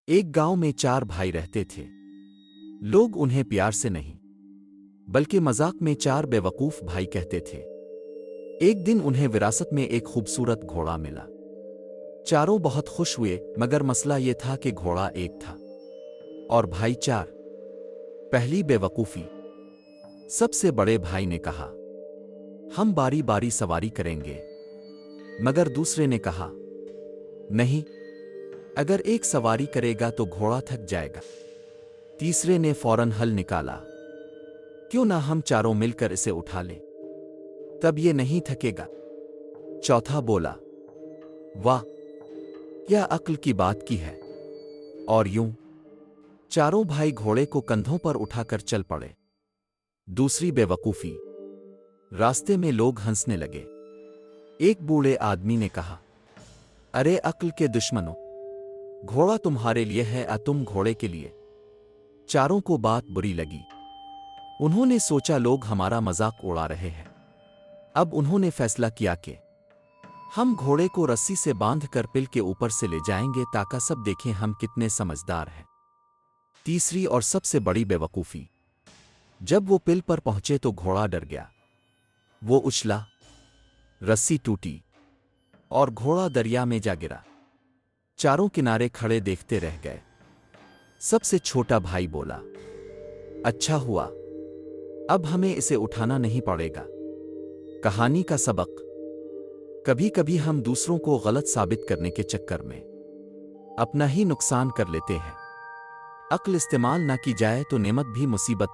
ایک گاؤں میں 4 بھائی رہتے تھے۔ لوگ انہیں پیار سے نہیں بلکہ مذاق میں 4 بے وقوف بھائی کہتے تھے۔ ایک دن انہیں وراثت میں ایک خوبصورت گھوڑا ملا۔ چاروں بہت خوش ہوئے، مگر مسئلہ یہ تھا کہ گھوڑا ایک تھا اور بھائی 4۔ پہلی بے وقوفی۔ سب سے بڑے بھائی نے کہا، ہم باری باری سواری کریں گے، مگر دوسرے نے کہا، نہیں، اگر ایک سواری کرے گا تو گھوڑا تھک جائے گا۔ تیسرے نے فوراً حل نکالا، کیوں نہ ہم چاروں مل کر اسے اٹھا لیں، تب یہ نہیں تھکے گا۔ چوتھا بولا، واہ، کیا عقل کی بات کی ہے، اور یوں چاروں بھائی گھوڑے کو کندھوں پر اٹھا کر چل پڑے۔ دوسری بے وقوفی۔ راستے میں لوگ ہنسنے لگے۔ ایک بوڑھے آدمی نے کہا، ارے عقل کے دشمنوں، گھوڑا تمہارے لیے ہے یا تم گھوڑے کے لیے؟ چاروں کو بات بری لگی۔ انہوں نے سوچا لوگ ہمارا مذاق اڑا رہے ہیں۔ اب انہوں نے فیصلہ کیا کہ ہم گھوڑے کو رسی سے باندھ کر پل کے اوپر سے لے جائیں گے تاکہ سب دیکھیں ہم کتنے سمجھدار ہیں۔ تیسری اور سب سے بڑی بے وقوفی۔ جب وہ پل پر پہنچے تو گھوڑا ڈر گیا۔ وہ اچھلا، رسی ٹوٹی اور گھوڑا دریا میں جا گرا۔ چاروں کنارے کھڑے دیکھتے رہ گئے۔ سب سے چھوٹا بھائی بولا، اچھا ہوا، اب ہمیں اسے اٹھانا نہیں پڑے گا۔ کہانی کا سبق۔ کبھی کبھی ہم دوسروں کو غلط ثابت کرنے کے چکر میں اپنا ہی نقصان کر لیتے ہیں۔ عقل استعمال نہ کی جائے تو نعمت بھی مصیبت